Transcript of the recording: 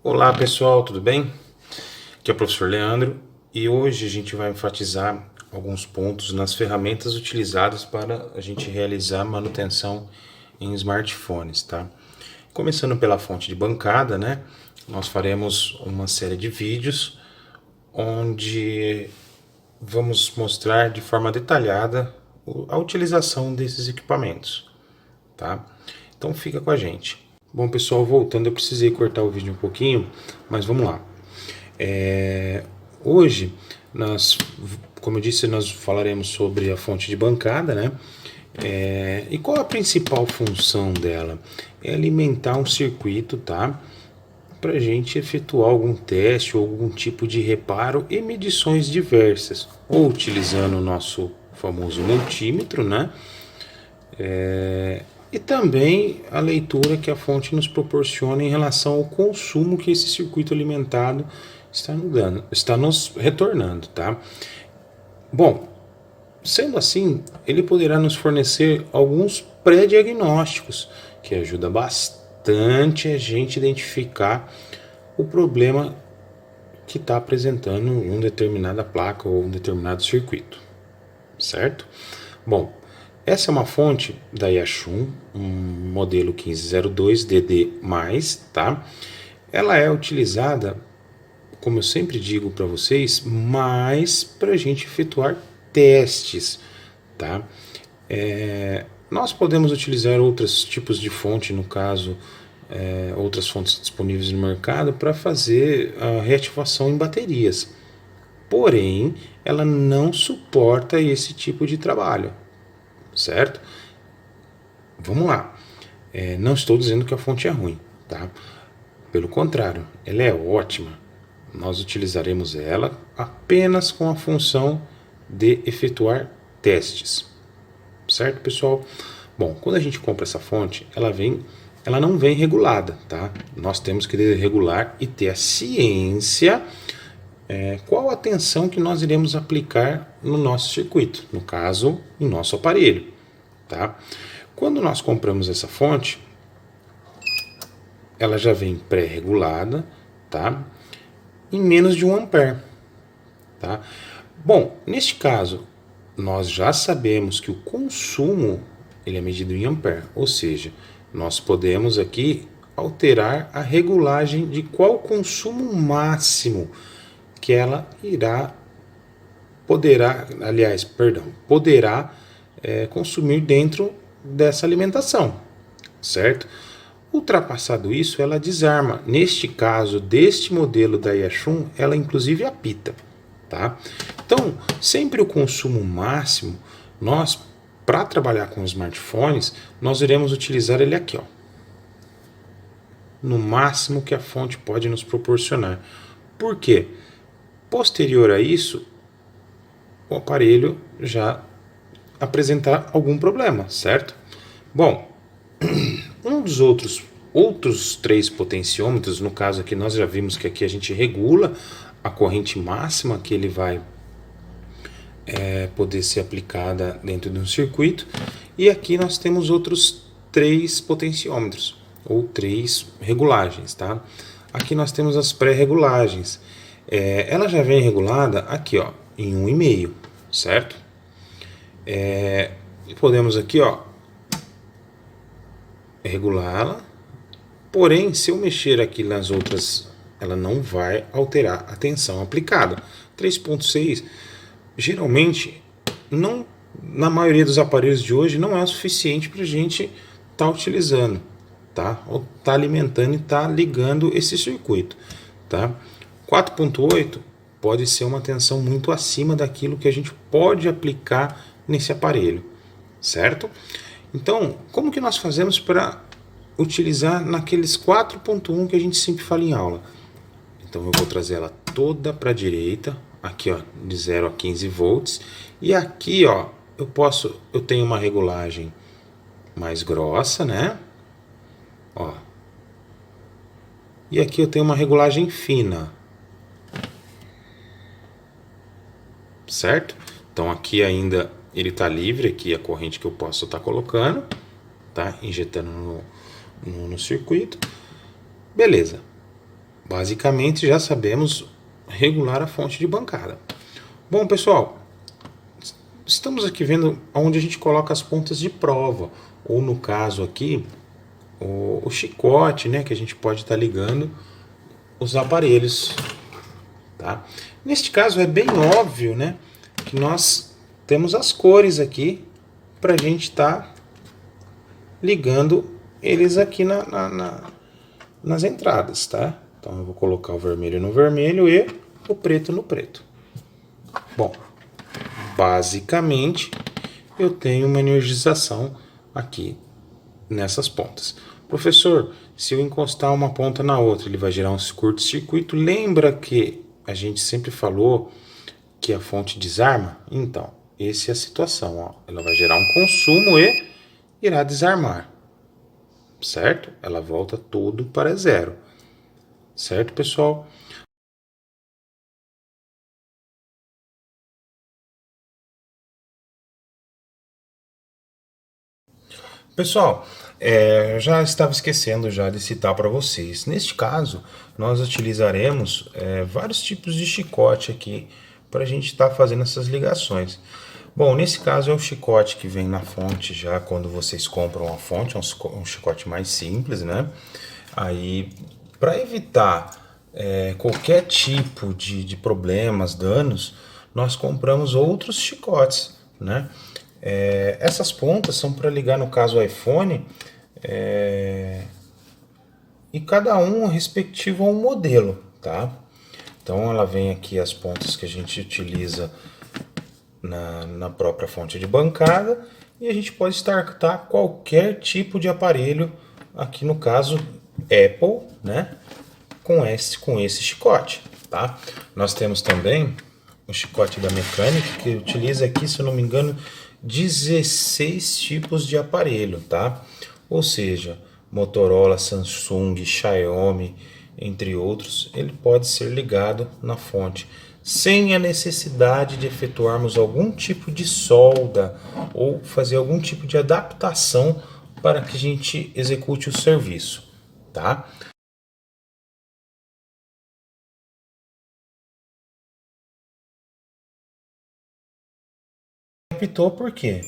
Olá pessoal, tudo bem? Aqui é o professor Leandro e hoje a gente vai enfatizar alguns pontos nas ferramentas utilizadas para a gente realizar manutenção em smartphones, tá? Começando pela fonte de bancada, né? Nós faremos uma série de vídeos onde vamos mostrar de forma detalhada a utilização desses equipamentos, tá? Então fica com a gente. Bom pessoal, voltando, eu precisei cortar o vídeo um pouquinho, mas vamos lá. Hoje, como eu disse, nós falaremos sobre a fonte de bancada, né? E qual a principal função dela? É alimentar um circuito, tá? Para a gente efetuar algum teste ou algum tipo de reparo e medições diversas, ou utilizando o nosso famoso multímetro, né? E também a leitura que a fonte nos proporciona em relação ao consumo que esse circuito alimentado está nos retornando, tá? Bom, sendo assim, ele poderá nos fornecer alguns pré-diagnósticos que ajuda bastante a gente identificar o problema que está apresentando em uma determinada placa ou um determinado circuito, certo? Bom, essa é uma fonte da Yashun, um modelo 1502DD+, tá? Ela é utilizada, como eu sempre digo para vocês, mais para a gente efetuar testes, tá? Nós podemos utilizar outros tipos de fonte, no caso, outras fontes disponíveis no mercado, para fazer a reativação em baterias. Porém, ela não suporta esse tipo de trabalho, certo? Vamos lá. Não estou dizendo que a fonte é ruim, tá? Pelo contrário, ela é ótima. Nós utilizaremos ela apenas com a função de efetuar testes, certo, pessoal? Bom, quando a gente compra essa fonte, ela não vem regulada, tá? Nós temos que regular e ter a ciência qual a tensão que nós iremos aplicar no nosso circuito, no caso, em nosso aparelho, tá? Quando nós compramos essa fonte, ela já vem pré-regulada, tá? Em menos de 1 ampere, tá? Bom, neste caso, nós já sabemos que o consumo ele é medido em ampere, ou seja, nós podemos aqui alterar a regulagem de qual consumo máximo que ela poderá consumir dentro dessa alimentação, certo? Ultrapassado isso, ela desarma. Neste caso, deste modelo da Yashun, ela inclusive apita, tá? Então, sempre o consumo máximo, nós, para trabalhar com smartphones, nós iremos utilizar ele aqui, ó, no máximo que a fonte pode nos proporcionar. Por quê? Posterior a isso, o aparelho já apresentar algum problema, certo? Bom, um dos outros 3 potenciômetros, no caso aqui nós já vimos que aqui a gente regula a corrente máxima que ele vai poder ser aplicada dentro de um circuito, e aqui nós temos outros 3 potenciômetros ou 3 regulagens, tá? Aqui nós temos as pré-regulagens. Ela já vem regulada aqui, ó, em 1,5, certo? Podemos aqui, ó, regulá-la. Porém, se eu mexer aqui nas outras, ela não vai alterar a tensão aplicada. 3,6 geralmente não, na maioria dos aparelhos de hoje, não é o suficiente para a gente estar utilizando, tá? Ou tá alimentando e tá ligando esse circuito, tá? 4,8 pode ser uma tensão muito acima daquilo que a gente pode aplicar nesse aparelho, certo? Então, como que nós fazemos para utilizar naqueles 4,1 que a gente sempre fala em aula? Então eu vou trazer ela toda para a direita, aqui ó, de 0 a 15 volts, e aqui ó, eu tenho uma regulagem mais grossa, né? Ó. E aqui eu tenho uma regulagem fina. Certo? Então aqui ainda ele está livre, aqui a corrente que eu posso estar colocando, tá? Injetando no circuito. Beleza. Basicamente, já sabemos regular a fonte de bancada. Bom, pessoal, estamos aqui vendo onde a gente coloca as pontas de prova, ou no caso aqui, o chicote, né, que a gente pode estar ligando os aparelhos, tá? Neste caso é bem óbvio, né, que nós temos as cores aqui para a gente estar ligando eles aqui nas entradas, tá? Então eu vou colocar o vermelho no vermelho e o preto no preto. Bom, basicamente eu tenho uma energização aqui nessas pontas. Professor, se eu encostar uma ponta na outra, ele vai gerar um curto-circuito. Lembra que a gente sempre falou que a fonte desarma? Então, essa é a situação. Ó. Ela vai gerar um consumo e irá desarmar. Certo? Ela volta tudo para zero. Certo, pessoal? Pessoal, eu já estava esquecendo já de citar para vocês. Neste caso, nós utilizaremos vários tipos de chicote aqui para a gente estar fazendo essas ligações. Bom, nesse caso é o chicote que vem na fonte já quando vocês compram a fonte, é um chicote mais simples, né? Aí, para evitar qualquer tipo de problemas, danos, nós compramos outros chicotes, né? Essas pontas são para ligar, no caso, o iPhone, e cada um respectivo a um modelo, tá? Então ela vem aqui as pontas que a gente utiliza na própria fonte de bancada e a gente pode startar qualquer tipo de aparelho, aqui no caso Apple, né? Com esse chicote, tá? Nós temos também o chicote da Mecânica, que utiliza aqui, se eu não me engano, 16 tipos de aparelho, tá? Ou seja, Motorola, Samsung, Xiaomi, entre outros, ele pode ser ligado na fonte, sem a necessidade de efetuarmos algum tipo de solda ou fazer algum tipo de adaptação para que a gente execute o serviço, tá? Apitou por quê?